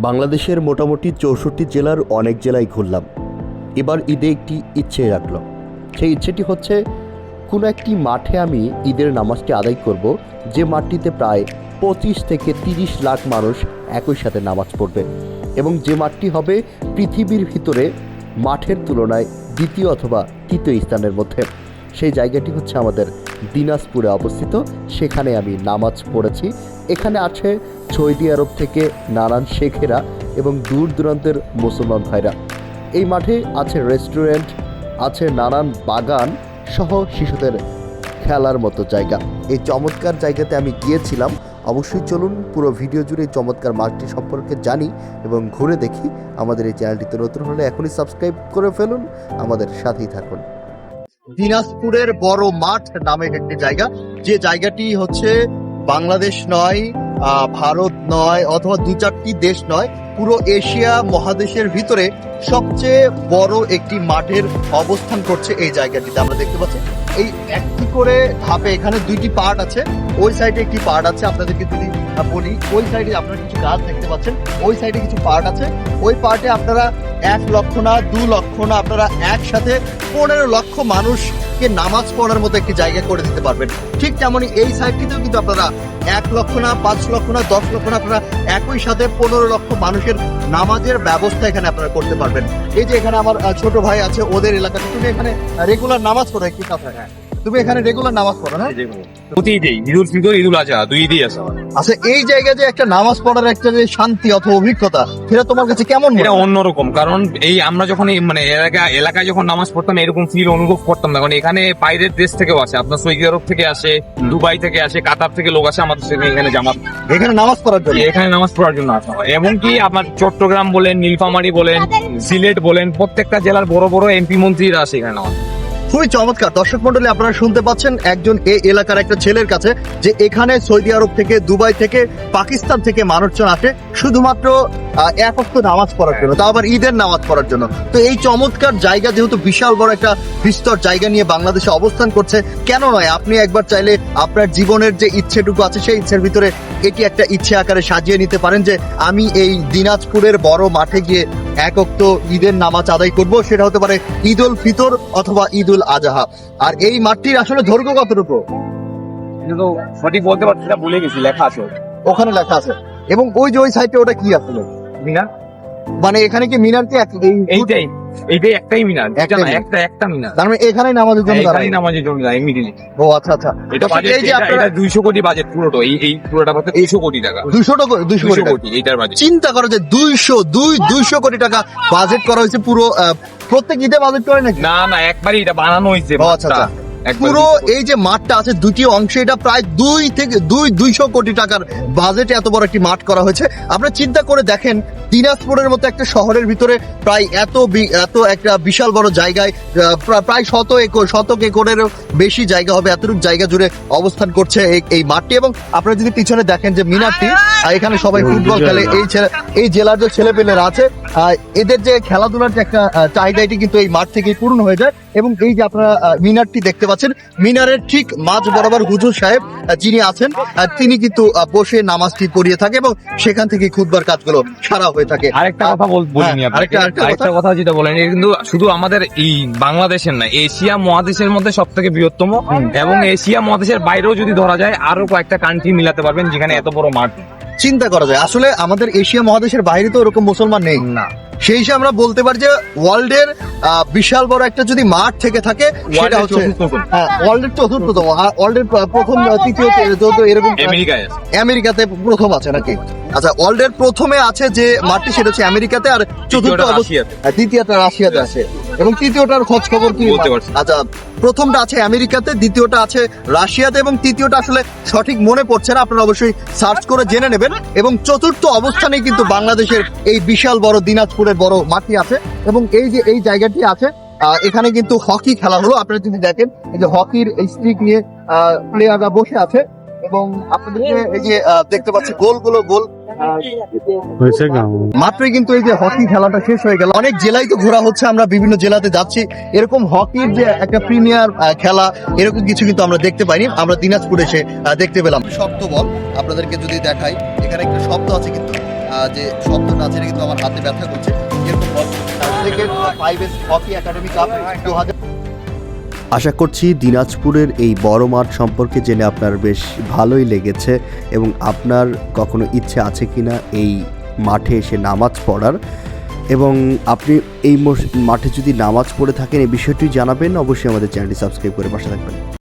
বাংলাদেশের মোটামুটি 64 জেলার অনেক জেলায় ঘুরলাম। এবার ঈদে একটি ইচ্ছে রাখলাম। সেই ইচ্ছেটি হচ্ছে কোনো একটি মাঠে আমি ঈদের নামাজটি আদায় করব, যে মাঠটিতে প্রায় 25 থেকে 30 লাখ মানুষ একই সাথে নামাজ পড়বে, এবং যে মাঠটি হবে পৃথিবীর ভিতরে মাঠের তুলনায় দ্বিতীয় অথবা তৃতীয় স্থানের মধ্যে। সেই জায়গাটি হচ্ছে আমাদের দিনাজপুরে অবস্থিত। সেখানে আমি নামাজ পড়েছি। এখানে আছে সৌদি আরব থেকে নানান শেখেরা এবং দূর দূরান্তের মুসলমান ভাইরা। এই মাঠে আছে রেস্টুরেন্ট, আছে নানান বাগান সহ শিশুদের খেলার মতো জায়গা। এই চমৎকার জায়গাতে আমি গিয়েছিলাম। অবশ্যই চলুন পুরো ভিডিও জুড়ে এই চমৎকার মাঠটি সম্পর্কে জানি এবং ঘুরে দেখি। আমাদের এই চ্যানেলটিতে নতুন হলে এখনই সাবস্ক্রাইব করে ফেলুন, আমাদের সাথেই থাকুন। দিনাজপুরের বড় মাঠ নামে একটি জায়গা, যে জায়গাটি হচ্ছে বাংলাদেশ নয়, ভারত নয়, অথবা দু চারটি দেশ নয়, পুরো এশিয়া মহাদেশের ভিতরে সবচেয়ে বড় একটি মাঠের অবস্থান করছে এই জায়গাটিতে। আমরা দেখতে পাচ্ছি এই একটি করে ধাপে এখানে দুইটি পার্ট আছে। ওই সাইডে একটি পার্ট আছে, আপনাদেরকে যদি বলি, ওই সাইডে আপনারা কিছু গাছ দেখতে পাচ্ছেন, ওই সাইডে কিছু পার্ট আছে। ওই পার্টে আপনারা 1 লক্ষ না 2 লক্ষ না, আপনারা একসাথে 15 লক্ষ মানুষকে নামাজ পড়ার মতো একটি জায়গা করে দিতে পারবেন। ঠিক তেমনই এই সাইডটিতেও কিন্তু আপনারা 1 লক্ষ না 5 লক্ষ না 10 লক্ষ না, আপনারা একই সাথে 15 লক্ষ মানুষের নামাজের ব্যবস্থা এখানে আপনারা করতে পারবেন। এই যে এখানে আমার ছোট ভাই আছে, ওদের এলাকাতে তুমি এখানে রেগুলার নামাজ পড়ো একটি কথা। হ্যাঁ, তুমি এখানে রেগুলার নামাজ পড়ো না? প্রতিদিন ঈদুল ফিতর, ঈদুল আজহা, দুই ঈদই আছে। আচ্ছা, এই জায়গায় যে একটা নামাজ পড়ার একটা যে শান্তি অথবা অভিজ্ঞতা, সেটা তোমার কাছে কেমন? এটা অন্যরকম, কারণ এই আমরা যখন মানে এলাকায় যখন নামাজ পড়তাম এরকম ফিল অনুভব করতাম না। কারণ এখানে বাইরের দেশ থেকেও আসে, আপনার সৌদি আরব থেকে আসে, দুবাই থেকে আসে, কাতার থেকে লোক আসে আমাদের সাথে এখানে জামাত, এখানে নামাজ পড়ার জন্য, এখানে নামাজ পড়ার জন্য আসা হয়। এবং কি আপনার চট্টগ্রাম বলেন, নীলফামারী বলেন, সিলেট বলেন, প্রত্যেকটা জেলার বড় বড় এমপি মন্ত্রীরা আসে এখানে নামাজ। খুবই চমৎকার। দর্শক মন্ডলী, আপনারা শুনতে পাচ্ছেন একজন এই এলাকার একটা ছেলের কাছে যে এখানে সৌদি আরব থেকে, দুবাই থেকে, পাকিস্তান থেকে মানুষজন আসে শুধুমাত্র এক ওয়াক্ত নামাজ পড়ার জন্য, তাও আবার ঈদের নামাজ পড়ার জন্য। তো এই চমৎকার জায়গা যেহেতু বিশাল বড় একটা বিস্তর জায়গা নিয়ে বাংলাদেশে অবস্থান করছে, কেন নয় আপনি একবার চাইলে আপনার জীবনের যে ইচ্ছেটুকু আছে সেই ইচ্ছের ভিতরে এটি একটা ইচ্ছে আকারে সাজিয়ে নিতে পারেন যে আমি এই দিনাজপুরের বড় মাঠে গিয়ে এক ওয়াক্ত ঈদের নামাজ আদায় করব। সেটা হতে পারে ঈদুল ফিতর অথবা ঈদুল আজহা। আর এই মাঠটির আসলে দৈর্ঘ্য কতটুকু কিন্তু সঠিক বলতে পারছি না, ভুলে গেছি, লেখা আছে ওখানে লেখা আছে। এবং ওই যে ওই সাইডে ওটা কি আসলে মিনার, মানে এখানে কি মিনার কি এইটাই একটাই মিনার, একটা মিনার, তার মানে এখানেই নামাজের জন্য এখানেই নামাজের জন্য যায় ইমিডিয়েটলি। ও আচ্ছা আচ্ছা, এটা বাজেট, এটা 200 কোটি বাজেট পুরোটা, এই পুরোটা বাজেট 200 কোটি টাকা। 200 কোটি এইটার বাজেট। চিন্তা করো যে 200 কোটি টাকা বাজেট করা হয়েছে পুরো। প্রত্যেক ঈদে বাজেট করে নাকি? না, একবারই এটা বানানো হয়েছে। আচ্ছা আচ্ছা, পুরো এই যে মাঠটা আছে দুটি অংশে, এটা প্রায় 200 কোটি টাকার বাজেটে এত বড় একটি মাঠ করা হয়েছে। আপনারা চিন্তা করে দেখেন, দিনাজপুরের মতো একটা শহরের ভিতরে প্রায় এত একটা বিশাল বড় জায়গায়, প্রায় শতক একরেরও বেশি জায়গা হবে, এতটুকু জায়গা জুড়ে অবস্থান করছে এই মাঠটি। এবং আপনারা যদি পিছনে দেখেন যে মিনারটি, এখানে সবাই ফুটবল খেলে। এই জেলার যে ছেলেপেলেরা আছে, এদের যে খেলাধুলার যে একটা চাহিদা, এটি কিন্তু এই মাঠ থেকেই পূর্ণ হয়ে যায়। এবং এই যে আপনারা মিনারটি দেখতে পাচ্ছেন, মিনারের ঠিক মাঝ বরাবর হুজুর সাহেব যিনি আছেন, তিনি কিন্তু বসে নামাজটি পড়িয়ে থাকে এবং সেখান থেকে খুতবার কাজগুলো সারা হয়ে থাকে। আরেকটা কথা বলিনি আপনাকে, আরেকটা কথা যেটা বলেন, কিন্তু শুধু আমাদের এই বাংলাদেশের না, এশিয়া মহাদেশের মধ্যে সব থেকে বৃহত্তম, এবং এশিয়া মহাদেশের বাইরেও যদি ধরা যায় আরো কয়েকটা কান্ট্রি মিলাতে পারবেন যেখানে এত বড় মাঠ। চিন্তা করা যায় আসলে আমাদের এশিয়া মহাদেশের বাইরে তো ওরকম মুসলমান নেই না, সেই হিসেবে আমরা বলতে পারি যে ওয়ার্ল্ডের বিশাল বড় একটা যদি মাঠ থেকে থাকে সেটা হচ্ছে ওয়ার্ল্ডের চতুর্থতম, ওয়ার্ল্ডের প্রথম, তৃতীয় এরকম আমেরিকাতে প্রথম আছে নাকি? আচ্ছা, ওয়ার্ল্ডের প্রথমে আছে যে মাঠটি সেটা হচ্ছে আমেরিকাতে, আর চতুর্থ দ্বিতীয়টা রাশিয়াতে আছে, এবং তৃতীয়টার খোঁজ খবর কি? আচ্ছা, প্রথমটা আছে আমেরিকাতে, দ্বিতীয়টা আছে রাশিয়াতে, এবং তৃতীয়টা আসলে সঠিক মনে পড়ছে না, আপনারা অবশ্যই সার্চ করে জেনে নেবেন। এবং চতুর্থ অবস্থানে কিন্তু বাংলাদেশের এই বিশাল বড় দিনাজপুরের বড় মাঠটি আছে। এবং এই যে এই জায়গাটি আছে, এখানে কিন্তু হকি খেলা হলো। আপনারা যদি দেখেন এই যে হকির এই স্টিক নিয়ে প্লেয়াররা বসে আছে, এবং আপনাদেরকে এই যে দেখতে পাচ্ছি গোল মাত্রই কিন্তু এই যে হকি খেলাটা শেষ হয়ে গেল। অনেক জেলায় তো ঘোরা হচ্ছে, আমরা বিভিন্ন জেলাতে যাচ্ছি, এরকম হকির যে একটা প্রিমিয়ার খেলা এরকম কিছু কিন্তু আমরা দেখতে পাইনি। আমরা দিনাজপুরে এসে দেখতে পেলাম। শব্দ বল আপনাদেরকে যদি দেখাই, এখানে একটা শব্দ আছে কিন্তু যে শব্দটা আছে এটা কিন্তু আমার হাতে ব্যথা করছে। এরকম হকি একাডেমি কাপ 2000। আশা করছি দিনাজপুরের এই বড় মাঠ সম্পর্কে জেনে আপনার বেশ ভালোই লেগেছে এবং আপনার কখনো ইচ্ছে আছে কিনা এই মাঠে এসে নামাজ পড়ার, এবং আপনি এই মাঠে যদি নামাজ পড়ে থাকেন এই বিষয়টি জানাবেন। অবশ্যই আমাদের চ্যানেলটি সাবস্ক্রাইব করে পাশে থাকবেন।